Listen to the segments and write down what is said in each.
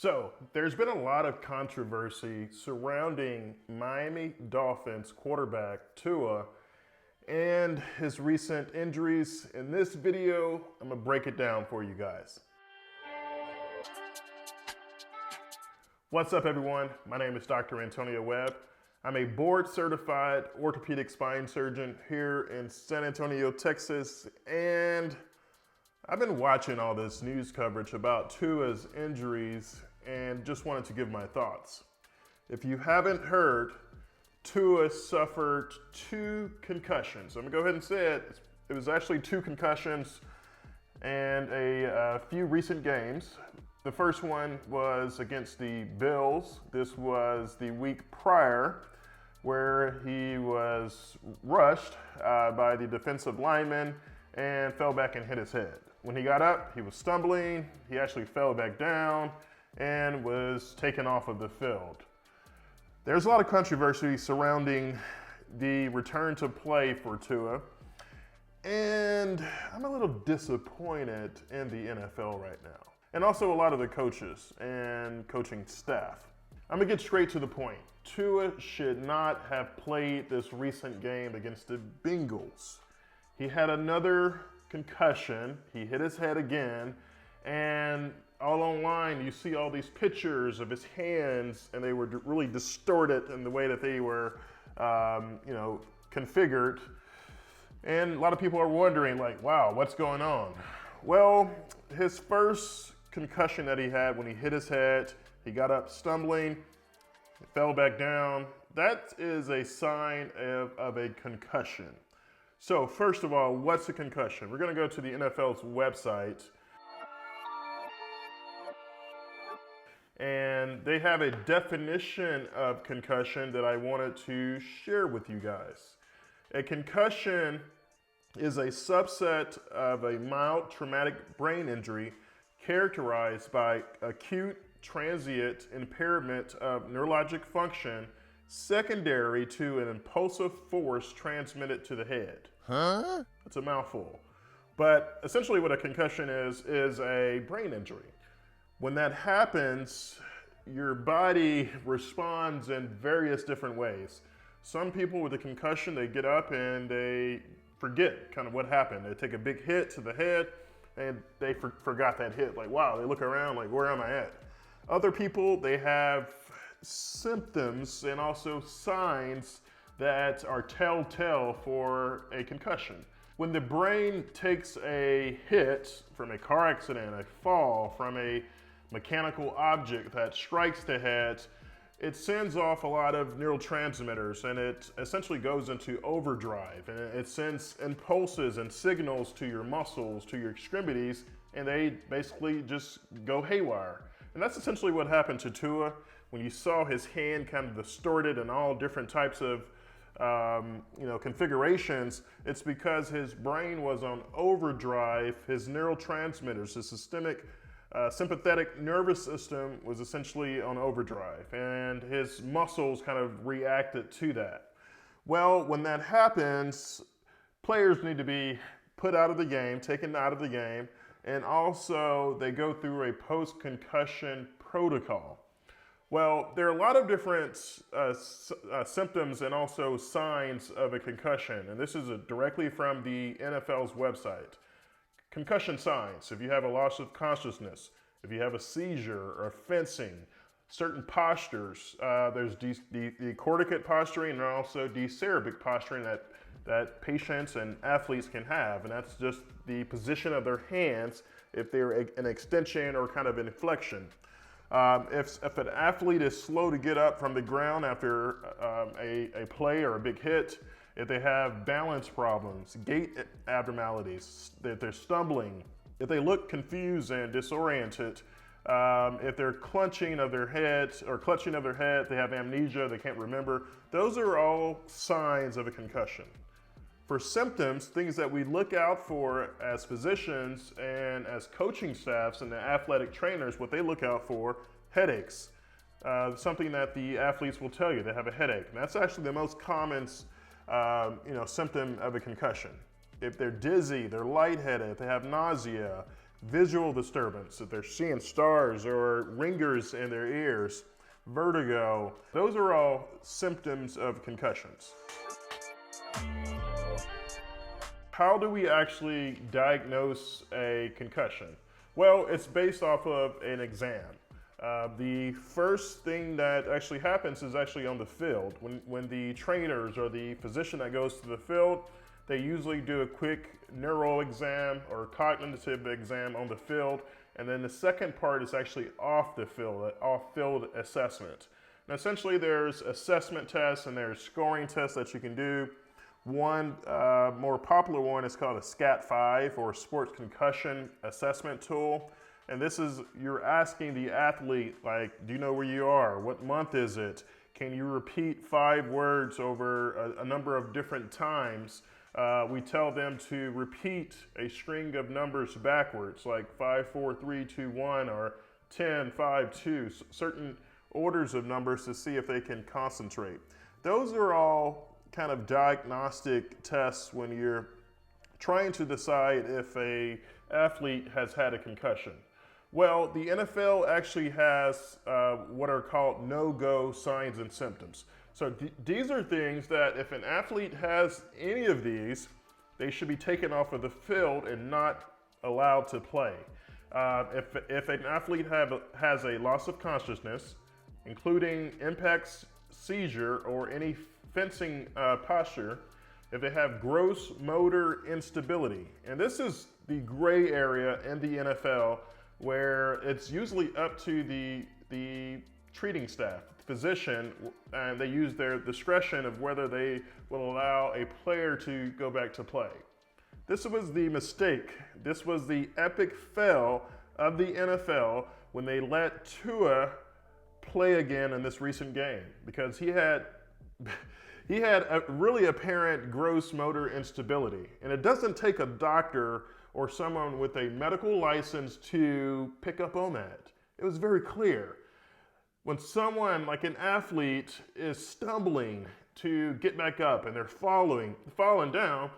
So, there's been a lot of controversy surrounding Miami Dolphins quarterback Tua and his recent injuries. In this video, I'm gonna break it down for you guys. What's up, everyone? My name is Dr. Webb. I'm a board-certified orthopedic spine surgeon here in San Antonio, Texas, and I've been watching all this news coverage about Tua's injuries and just wanted to give my thoughts. If you haven't heard, Tua suffered 2 concussions. I'm gonna go ahead and say it. It was actually 2 concussions and a few recent games. The first one was against the Bills. This was the week prior, where he was rushed by the defensive lineman and fell back and hit his head. When he got up, he was stumbling. He actually fell back down and was taken off of the field. There's a lot of controversy surrounding the return to play for Tua, and I'm a little disappointed in the NFL right now, and also a lot of the coaches and coaching staff. I'm gonna get straight to the point. Tua should not have played this recent game against the Bengals. He had another concussion, he hit his head again, and all online you see all these pictures of his hands, and they were really distorted in the way that they were configured. And a lot of people are wondering, like, wow, what's going on? Well, his first concussion that he had, when he hit his head, he got up stumbling, fell back down. That is a sign of a concussion. So first of all, what's a concussion? We're gonna go to the NFL's website, and they have a definition of concussion that I wanted to share with you guys. A concussion is a subset of a mild traumatic brain injury characterized by acute transient impairment of neurologic function secondary to an impulsive force transmitted to the head. Huh? It's a mouthful. But essentially what a concussion is a brain injury. When that happens, your body responds in various different ways. Some people with a concussion, they get up and they forget kind of what happened. They take a big hit to the head and they forgot that hit. Like, wow, they look around like, where am I at? Other people, they have symptoms and also signs that are telltale for a concussion. When the brain takes a hit from a car accident, a fall, from a mechanical object that strikes the head, it sends off a lot of neurotransmitters, and it essentially goes into overdrive, and it sends impulses and signals to your muscles, to your extremities, and they basically just go haywire. And that's essentially what happened to Tua. When you saw his hand kind of distorted in all different types of configurations, it's because his brain was on overdrive. His neurotransmitters, his sympathetic nervous system was essentially on overdrive, and his muscles kind of reacted to that. Well, when that happens, players need to be put out of the game, taken out of the game, and also they go through a post-concussion protocol. Well, there are a lot of different symptoms and also signs of a concussion, and this is directly from the NFL's website. Concussion signs: if you have a loss of consciousness, if you have a seizure or fencing, certain postures, there's the corticate posturing and also decerebric posturing that patients and athletes can have, and that's just the position of their hands if they're an extension or kind of an flexion. If an athlete is slow to get up from the ground after a play or a big hit, if they have balance problems, gait abnormalities, that they're stumbling, if they look confused and disoriented, if they're clutching of their head, they have amnesia, they can't remember, those are all signs of a concussion. For symptoms, things that we look out for as physicians and as coaching staffs and the athletic trainers, what they look out for: headaches. Something that the athletes will tell you, they have a headache. And that's actually the most common symptom of a concussion. If they're dizzy, they're lightheaded, if they have nausea, visual disturbance, that they're seeing stars or ringers in their ears, vertigo. Those are all symptoms of concussions. How do we actually diagnose a concussion? Well, it's based off of an exam. The first thing that actually happens is actually on the field. When the trainers or the physician that goes to the field, they usually do a quick neural exam or cognitive exam on the field. And then the second part is actually off the field, an off-field assessment. And essentially there's assessment tests and there's scoring tests that you can do. One more popular one is called a SCAT-5 or Sports Concussion Assessment Tool. And this is, you're asking the athlete, like, do you know where you are? What month is it? Can you repeat 5 words over a number of different times? We tell them to repeat a string of numbers backwards, like 5, 4, 3, 2, 1, or 10, 5, 2, certain orders of numbers to see if they can concentrate. Those are all kind of diagnostic tests when you're trying to decide if an athlete has had a concussion. Well, the NFL actually has what are called no-go signs and symptoms. So these are things that if an athlete has any of these, they should be taken off of the field and not allowed to play. If an athlete has a loss of consciousness, including impact seizure or any fencing posture, if they have gross motor instability, and this is the gray area in the NFL where it's usually up to the treating staff, physician, and they use their discretion of whether they will allow a player to go back to play. This was the mistake. This was the epic fail of the NFL when they let Tua play again in this recent game, because he had a really apparent gross motor instability. And it doesn't take a doctor or someone with a medical license to pick up on that. It was very clear. When someone, like an athlete, is stumbling to get back up and they're falling down,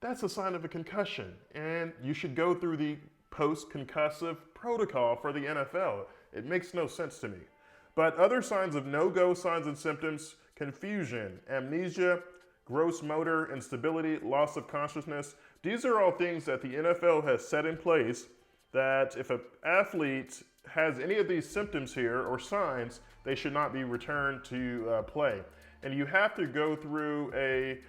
that's a sign of a concussion. And you should go through the post-concussive protocol for the NFL. It makes no sense to me. But other signs of no-go signs and symptoms: confusion, amnesia, gross motor instability, loss of consciousness. These are all things that the NFL has set in place that if an athlete has any of these symptoms here or signs, they should not be returned to play. And you have to go through a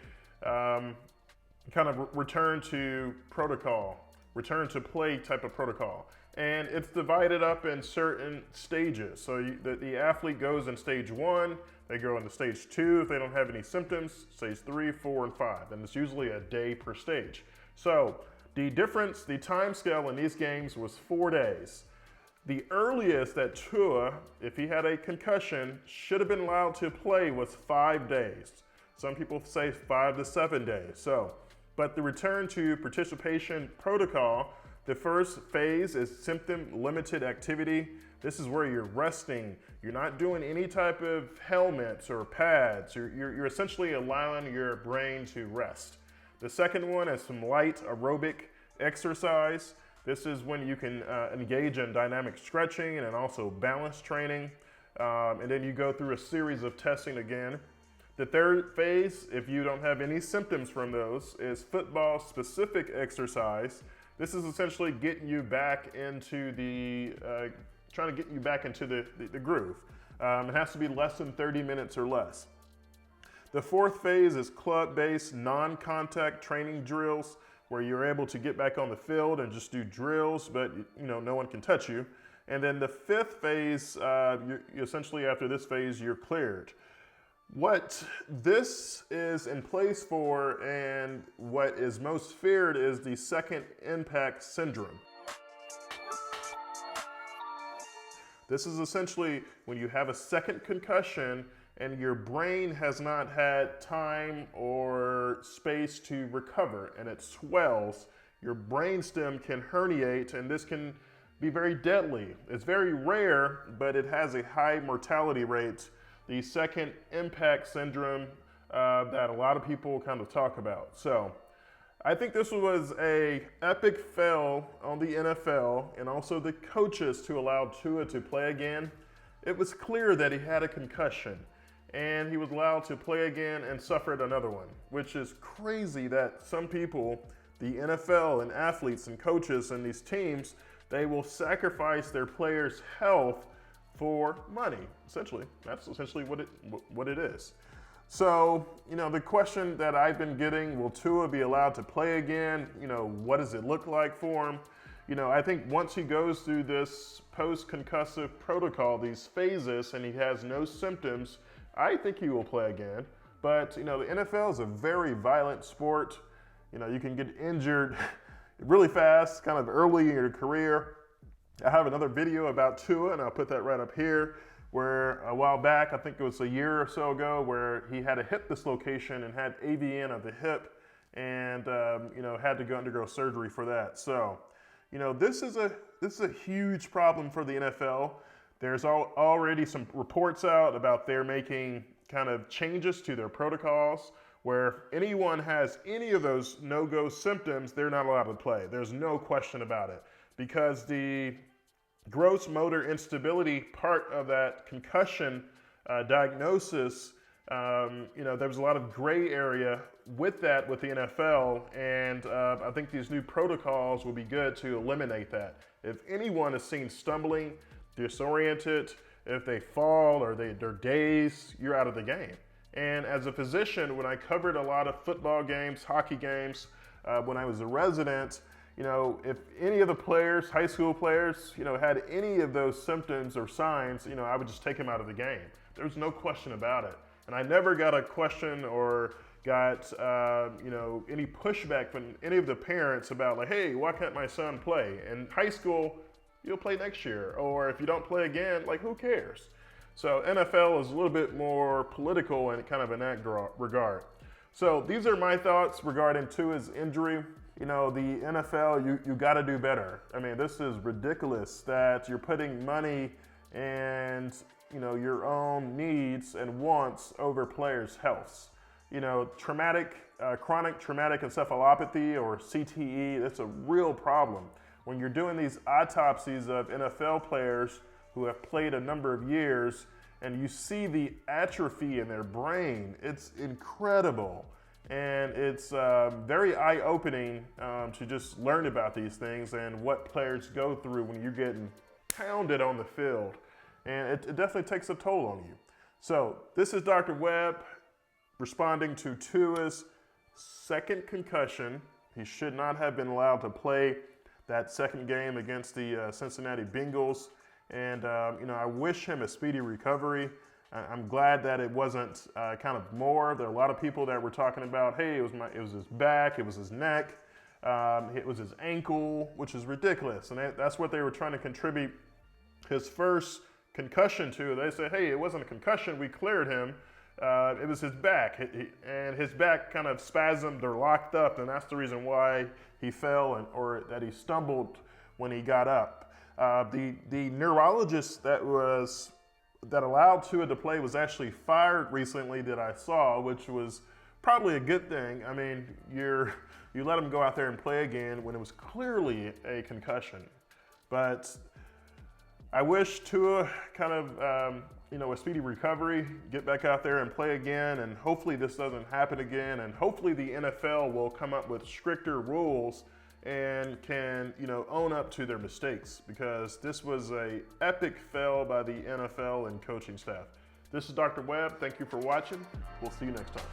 kind of return to protocol, return to play type of protocol. And it's divided up in certain stages. So the athlete goes in stage 1, they go into stage 2 if they don't have any symptoms, stage 3, 4, and 5. And it's usually a day per stage. So the difference, the time scale in these games was 4 days. The earliest that Tua, if he had a concussion, should have been allowed to play was 5 days. Some people say 5 to 7 days. So, but the return to participation protocol, the first phase is symptom limited activity. This is where you're resting. You're not doing any type of helmets or pads. You're essentially allowing your brain to rest. The second one is some light aerobic exercise. This is when you can engage in dynamic stretching and also balance training. And then you go through a series of testing again. The third phase, if you don't have any symptoms from those, is football specific exercise. This is essentially getting you back into trying to get you back into the groove. It has to be less than 30 minutes or less. The fourth phase is club-based non-contact training drills, where you're able to get back on the field and just do drills, but no one can touch you. And then the fifth phase, essentially after this phase, you're cleared. What this is in place for and what is most feared is the second impact syndrome. This is essentially when you have a second concussion and your brain has not had time or space to recover and it swells. Your brainstem can herniate, and this can be very deadly. It's very rare, but it has a high mortality rate. The second impact syndrome that a lot of people kind of talk about. So I think this was a epic fail on the NFL and also the coaches to allow Tua to play again. It was clear that he had a concussion, and he was allowed to play again and suffered another one, which is crazy that some people, the NFL and athletes and coaches and these teams, they will sacrifice their players' health for money. Essentially, that's essentially what it is. So, the question that I've been getting, will Tua be allowed to play again? What does it look like for him? I think once he goes through this post-concussive protocol, these phases, and he has no symptoms, I think he will play again. But, the NFL is a very violent sport. You can get injured really fast, kind of early in your career. I have another video about Tua, and I'll put that right up here, where a while back, I think it was a year or so ago, where he had a hip dislocation and had AVN of the hip and, had to go undergo surgery for that. So, this is a huge problem for the NFL. There's already some reports out about they're making kind of changes to their protocols, where if anyone has any of those no-go symptoms, they're not allowed to play. There's no question about it, because the gross motor instability part of that concussion diagnosis, there was a lot of gray area with that with the NFL, and I think these new protocols will be good to eliminate that. If anyone is seen stumbling, disoriented, if they fall or they're dazed, you're out of the game. And as a physician, when I covered a lot of football games, hockey games, when I was a resident, if any of the players, high school players, had any of those symptoms or signs, I would just take him out of the game. There's no question about it. And I never got a question or got, any pushback from any of the parents about like, hey, why can't my son play? In high school, you'll play next year. Or if you don't play again, like, who cares? So NFL is a little bit more political and kind of in that regard. So these are my thoughts regarding Tua's injury. The NFL, you got to do better. I mean, this is ridiculous that you're putting money and, your own needs and wants over players' health. Chronic traumatic encephalopathy, or CTE, that's a real problem. When you're doing these autopsies of NFL players who have played a number of years, and you see the atrophy in their brain, it's incredible. And it's very eye-opening to just learn about these things and what players go through when you're getting pounded on the field. And it definitely takes a toll on you. So this is Dr. Webb responding to Tua's second concussion. He should not have been allowed to play that second game against the Cincinnati Bengals. And, I wish him a speedy recovery. I'm glad that it wasn't kind of more. There are a lot of people that were talking about, hey, it was his back, it was his neck, it was his ankle, which is ridiculous. And that's what they were trying to contribute his first concussion to. They said, hey, it wasn't a concussion, we cleared him. It was his back, and his back kind of spasmed or locked up, and that's the reason why he fell or that he stumbled when he got up. The neurologist that allowed Tua to play was actually fired recently that I saw, which was probably a good thing. I mean, you let him go out there and play again when it was clearly a concussion. But I wish Tua kind of, a speedy recovery, get back out there and play again, and hopefully this doesn't happen again, and hopefully the NFL will come up with stricter rules and can, own up to their mistakes, because this was an epic fail by the NFL and coaching staff. This is Dr. Webb. Thank you for watching. We'll see you next time.